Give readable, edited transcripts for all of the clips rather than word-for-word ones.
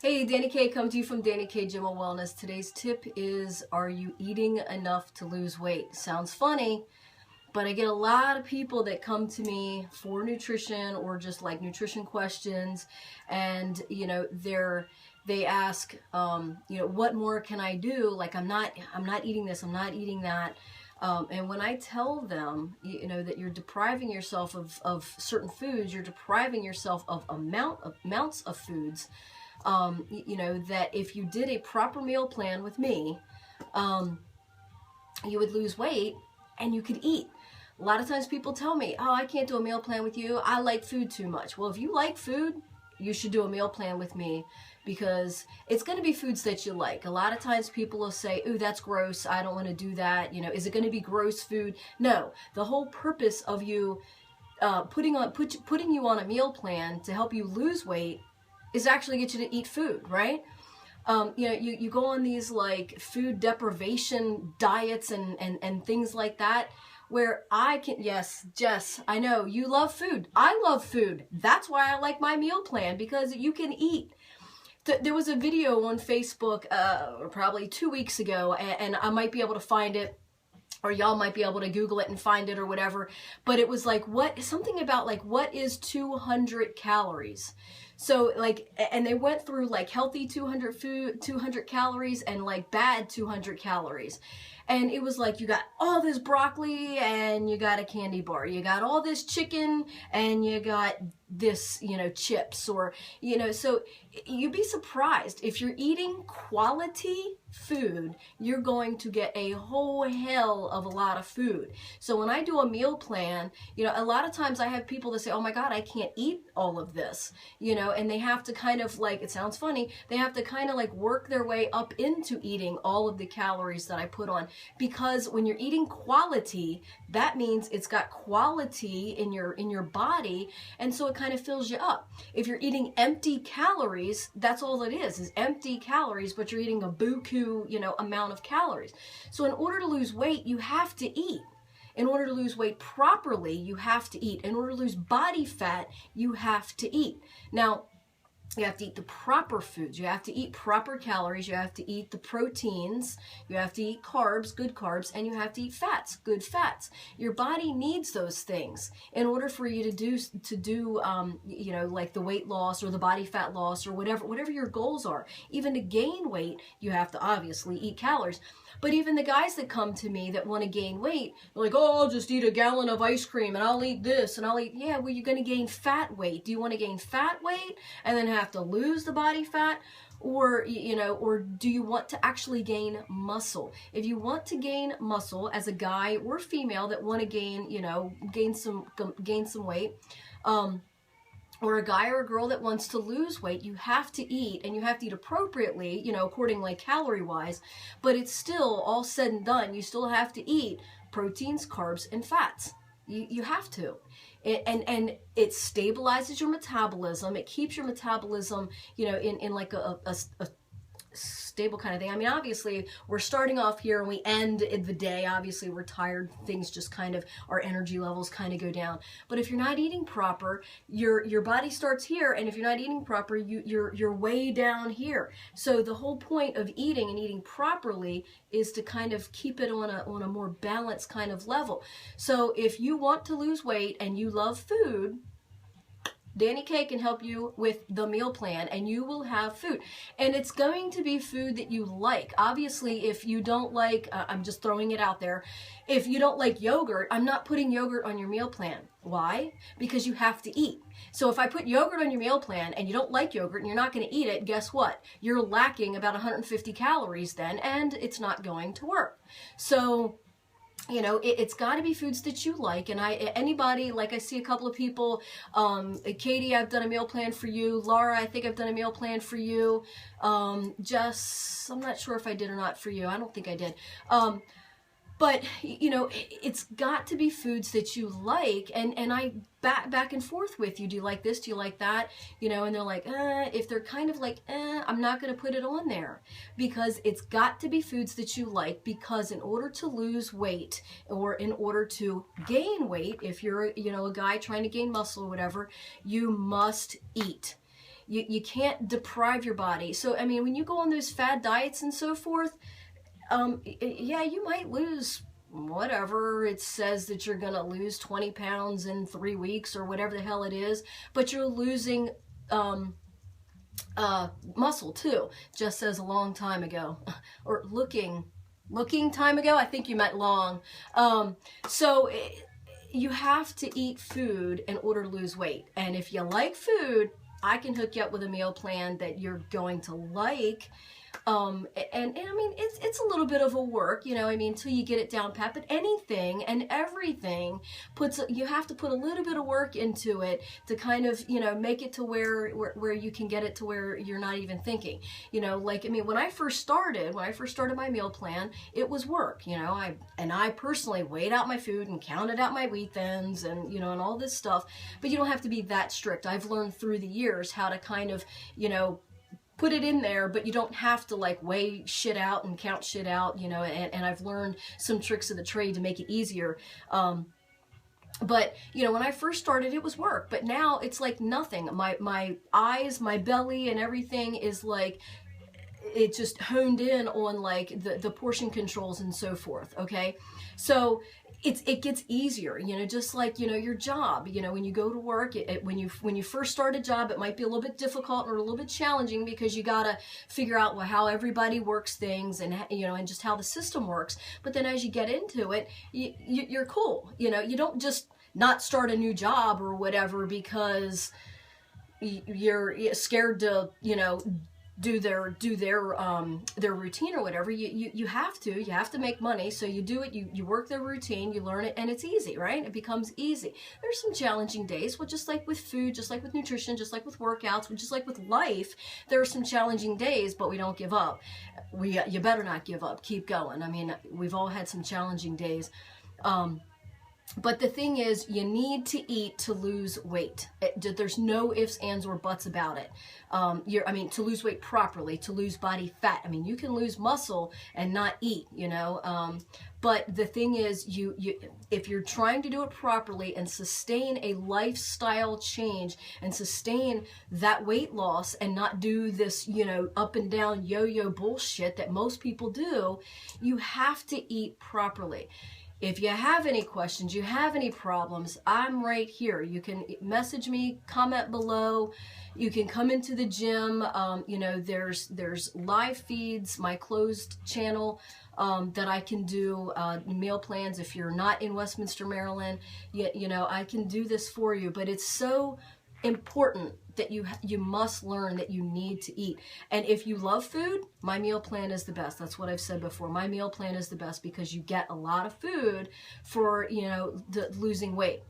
Hey, Danny K, come to you from Danny K Gym and Wellness. Today's tip is, are you eating enough to lose weight? Sounds funny, but I get a lot of people that come to me for nutrition or just like nutrition questions, and they ask, what more can I do? Like I'm not eating this, I'm not eating that. And when I tell them, that you're depriving yourself of certain foods, you're depriving yourself of amounts of foods. That if you did a proper meal plan with me, you would lose weight and you could eat. A lot of times people tell me, oh, I can't do a meal plan with you. I like food too much. Well, if you like food, you should do a meal plan with me because it's going to be foods that you like. A lot of times people will say, ooh, that's gross. I don't want to do that. Is it going to be gross food? No, the whole purpose of you putting you on a meal plan to help you lose weight is actually get you to eat food, right? You go on these like food deprivation diets and things like that where yes, Jess, I know you love food. I love food. That's why I like my meal plan, because you can eat. There was a video on Facebook probably 2 weeks ago, and I might be able to find it, or y'all might be able to Google it and find it or whatever, but it was like, something about like, what is 200 calories? So like, and they went through like healthy 200 calories and like bad 200 calories. And it was like, you got all this broccoli and you got a candy bar. You got all this chicken and you got this, chips, or, so you'd be surprised if you're eating quality food, you're going to get a whole hell of a lot of food. So when I do a meal plan, a lot of times I have people that say, oh my God, I can't eat all of this, and they have to kind of like, it sounds funny, they have to kind of like work their way up into eating all of the calories that I put on, because when you're eating quality, that means it's got quality in your body, and so it kind of fills you up. If you're eating empty calories, that's all it is empty calories, but you're eating a buku, amount of calories. So in order to lose weight, you have to eat. In order to lose weight properly, you have to eat. In order to lose body fat, you have to eat. Now, you have to eat the proper foods. You have to eat proper calories. You have to eat the proteins. You have to eat carbs, good carbs, and you have to eat fats, good fats. Your body needs those things in order for you to do like the weight loss or the body fat loss or whatever your goals are. Even to gain weight, you have to obviously eat calories. But even the guys that come to me that want to gain weight, they're like, oh, I'll just eat a gallon of ice cream and I'll eat this and I'll eat, yeah, well, you're going to gain fat weight. Do you want to gain fat weight and then have to lose the body fat? Or do you want to actually gain muscle? If you want to gain muscle as a guy or female that want to gain some weight, or a guy or a girl that wants to lose weight, you have to eat, and you have to eat appropriately, according like calorie-wise, but it's still all said and done. You still have to eat proteins, carbs, and fats. You have to. And it stabilizes your metabolism. It keeps your metabolism, in like a stable kind of thing. I mean, obviously we're starting off here and we end the day. Obviously we're tired. Things just kind of, our energy levels kind of go down. But if you're not eating proper, your body starts here, and if you're not eating proper, you're way down here. So the whole point of eating and eating properly is to kind of keep it on a more balanced kind of level. So if you want to lose weight and you love food, Danny K can help you with the meal plan, and you will have food. And it's going to be food that you like. Obviously, if you don't like, I'm just throwing it out there, if you don't like yogurt, I'm not putting yogurt on your meal plan. Why? Because you have to eat. So if I put yogurt on your meal plan and you don't like yogurt and you're not going to eat it, guess what? You're lacking about 150 calories then, and it's not going to work. So it's got to be foods that you like. And anybody, like I see a couple of people, Katie, I've done a meal plan for you. Laura, I think I've done a meal plan for you. Jess, I'm not sure if I did or not for you. I don't think I did. But, it's got to be foods that you like, and I back and forth with you. Do you like this? Do you like that? And they're like, if they're kind of like, I'm not going to put it on there, because it's got to be foods that you like, because in order to lose weight or in order to gain weight, if you're, a guy trying to gain muscle or whatever, you must eat. You can't deprive your body. So, I mean, when you go on those fad diets and so forth, yeah, you might lose whatever it says that you're gonna lose 20 pounds in 3 weeks or whatever the hell it is, but you're losing muscle too, just as a long time ago, or looking time ago. I think you meant long. So you have to eat food in order to lose weight. And if you like food, I can hook you up with a meal plan that you're going to like. And I mean, it's a little bit of a work, you know, I mean, until you get it down pat, but anything and everything you have to put a little bit of work into it to kind of, you know, make it to where you can get it to where you're not even thinking, you know, like, I mean, when I first started my meal plan, it was work, you know, I personally weighed out my food and counted out my wheat thins and, you know, and all this stuff, but you don't have to be that strict. I've learned through the years how to kind of, you know, put it in there, but you don't have to like weigh shit out and count shit out, you know, and I've learned some tricks of the trade to make it easier. But, you know, when I first started, it was work, but now it's like nothing. My eyes, my belly and everything is like, it just honed in on like the portion controls and so forth. Okay. So it gets easier, you know, just like, you know, your job, you know, when you go to work, when you first start a job, it might be a little bit difficult or a little bit challenging because you got to figure out how everybody works things and, you know, and just how the system works. But then as you get into it, you're cool. You know, you don't just not start a new job or whatever because you're scared to, you know, do their routine or whatever. You have to make money, so you do it, you work their routine, you learn it, and it's easy, right? It becomes easy. There's some challenging days, well, just like with food, just like with nutrition, just like with workouts, just like with life, there are some challenging days, but we don't give up. You better not give up, keep going. I mean, we've all had some challenging days. But the thing is, you need to eat to lose weight. There's no ifs, ands, or buts about it. I mean, to lose weight properly, to lose body fat. I mean, you can lose muscle and not eat, you know. But the thing is, if you're trying to do it properly and sustain a lifestyle change and sustain that weight loss and not do this, you know, up and down yo-yo bullshit that most people do, you have to eat properly. If you have any questions, you have any problems, I'm right here. You can message me, comment below. You can come into the gym. You know, there's live feeds, my closed channel that I can do meal plans. If you're not in Westminster, Maryland, you know, I can do this for you. But it's so important that you must learn that you need to eat. And if you love food, my meal plan is the best. That's what I've said before. My meal plan is the best because you get a lot of food for, you know, losing weight.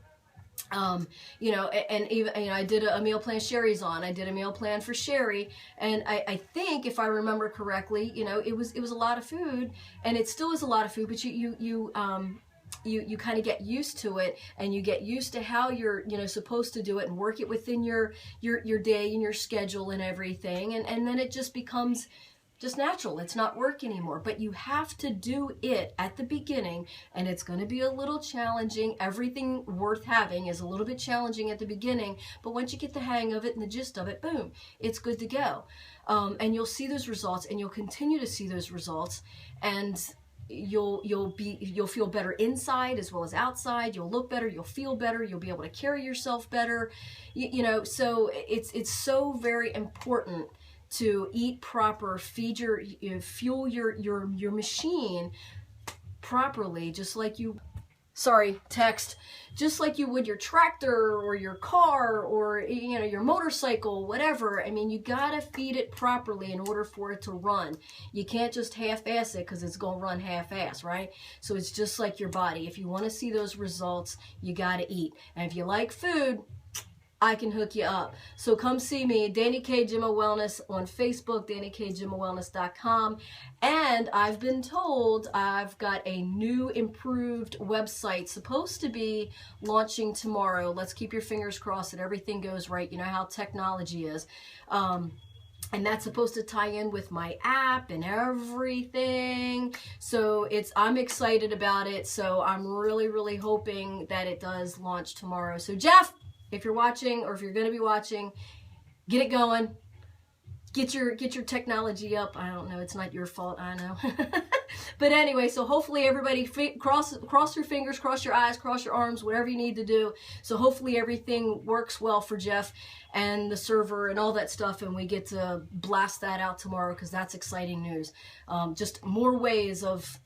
You know, and even, you know, I did a meal plan Sherry's on. I did a meal plan for Sherry, and I think if I remember correctly, you know, it was a lot of food, and it still is a lot of food, but you kind of get used to it, and you get used to how you're, you know, supposed to do it and work it within your day and your schedule and everything, and then it just becomes just natural. It's not work anymore, but you have to do it at the beginning, and it's going to be a little challenging. Everything worth having is a little bit challenging at the beginning, but once you get the hang of it and the gist of it, boom, it's good to go. And you'll see those results, and you'll continue to see those results, and you'll feel better inside as well as outside. You'll look better, you'll feel better, you'll be able to carry yourself better. You know, so it's so very important to eat proper, feed fuel your machine properly, just like you just like you would your tractor or your car or, you know, your motorcycle, whatever. I mean, you gotta feed it properly in order for it to run. You can't just half-ass it because it's gonna run half-ass, right? So it's just like your body. If you want to see those results, you gotta eat. And if you like food, I can hook you up. So come see me, Dani K Gym of Wellness on Facebook, DaniKGymofWellness.com. And I've been told I've got a new improved website supposed to be launching tomorrow. Let's keep your fingers crossed that everything goes right. You know how technology is. And that's supposed to tie in with my app and everything. So I'm excited about it. So I'm really, really hoping that it does launch tomorrow. So Jeff, if you're watching, or if you're going to be watching, get it going. Get your technology up. I don't know. It's not your fault. I know. But anyway, so hopefully everybody cross your fingers, cross your eyes, cross your arms, whatever you need to do. So hopefully everything works well for Jeff and the server and all that stuff, and we get to blast that out tomorrow, because that's exciting news. Just more ways of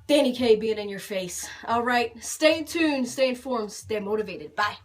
Dani K being in your face. All right. Stay tuned. Stay informed. Stay motivated. Bye.